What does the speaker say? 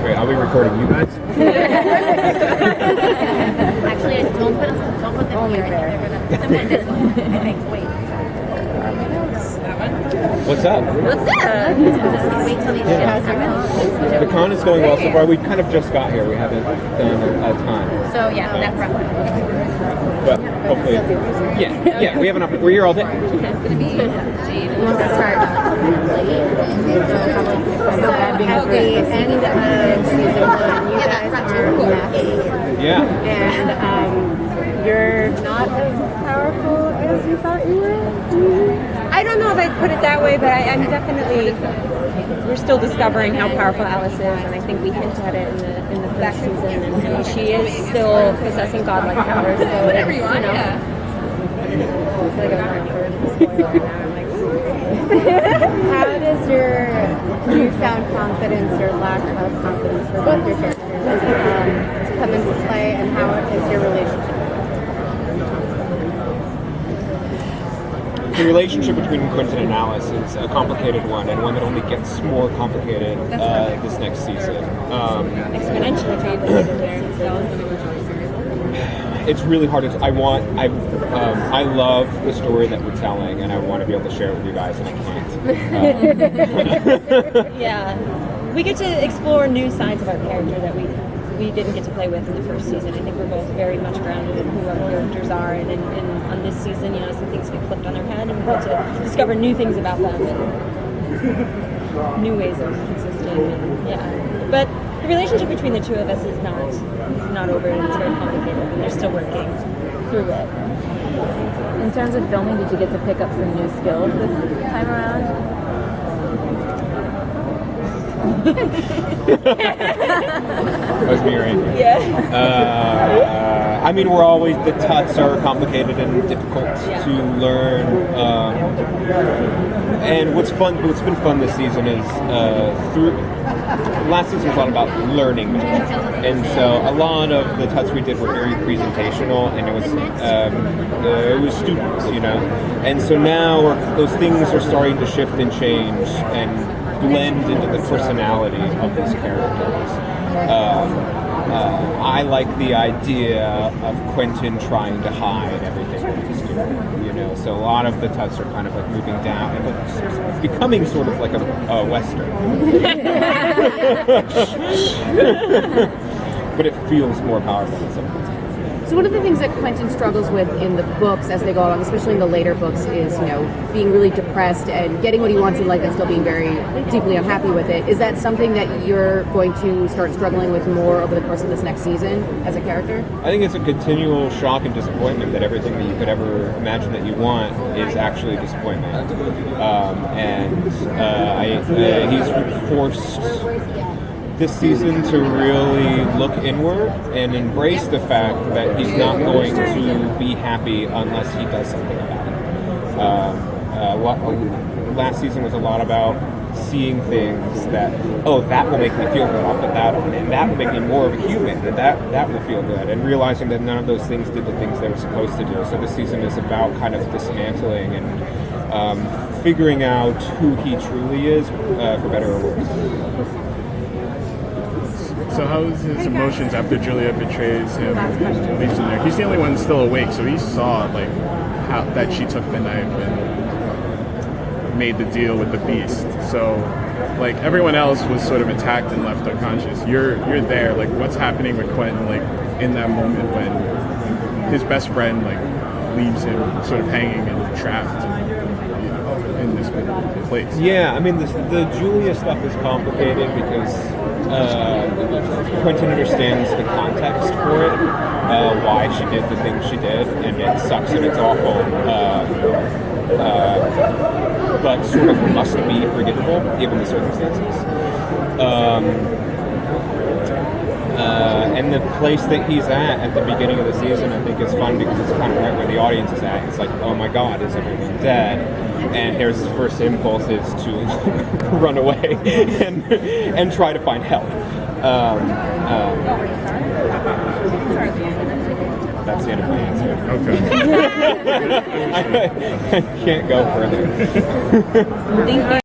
Wait, are we recording you guys? Actually, don't put them here. I think they're gonna. Wait. What's up? What's up? Just wait till these shows happen. The con is going well so far. We kind of just got here. We haven't done a ton. So yeah, that's rough. But hopefully, yeah, we have enough. We're here all day. It's gonna be. Who wants to start? So at the end of season 1, you guys are mapping. Yeah. And you're not as powerful as you thought you were? I don't know if I'd put it that way, but I'm definitely, we're still discovering how powerful Alice is, and I think we hinted at it in the first season, and she is still possessing godlike powers, so it's, you know, I feel like I'm running for spoiler now. I'm like, How does your newfound confidence or lack of confidence for both your characters come into play, and how is your relationship? The relationship between Quentin and Alice is a complicated one, and one that only gets more complicated this next season. exponentially complicated. It's really hard. I love the story that we're telling, and I want to be able to share it with you guys, and I can't. Yeah, we get to explore new sides of our character that we didn't get to play with in the first season. I think we're both very much grounded in who our characters are, and on this season, you know, some things get flipped on their head, and we get to discover new things about them and new ways of existing. And, yeah, but the relationship between the two of us is not over, and it's very complicated, and they're still working through it. In terms of filming, did you get to pick up some new skills this time around? That was me, right? Yeah. I mean, the tuts are complicated and difficult to learn. And what's been fun this season is last season was a lot about learning, and so a lot of the tuts we did were very presentational, and it was students, you know, and so now those things are starting to shift and change and blend into the personality of these characters. I like the idea of Quentin trying to hide everything that he's doing, you know, so a lot of the tuts are kind of like moving down and like becoming sort of like a Western. But it feels more powerful than something. So one of the things that Quentin struggles with in the books as they go along, especially in the later books, is, you know, being really depressed and getting what he wants in life and still being very deeply unhappy with it. Is that something that you're going to start struggling with more over the course of this next season as a character? I think it's a continual shock and disappointment that everything that you could ever imagine that you want is actually disappointment. He's forced this season to really look inward and embrace the fact that he's not going to be happy unless he does something about it. Last season was a lot about seeing things that will make me feel good, and that will make me more of a human, and that will feel good, and realizing that none of those things did the things they were supposed to do. So this season is about kind of dismantling and figuring out who he truly is, for better or worse. So how's his emotions after Julia betrays him, leaves him there? He's the only one still awake, so he saw like how that she took the knife and made the deal with the beast. So like everyone else was sort of attacked and left unconscious. You're there. Like what's happening with Quentin? Like in that moment when his best friend like leaves him sort of hanging and trapped, you know, in this place. Yeah, I mean the Julia stuff is complicated because Quentin understands the context for it, why she did the things she did, and it sucks and it's awful, but sort of must be forgivable given the circumstances. And the place that he's at the beginning of the season, I think, is fun because it's kind of right where the audience is at. It's like, oh my God, is everyone dead? And his first impulse is to run away and try to find help. That's the end of my answer. Okay. I can't go further. Thank you.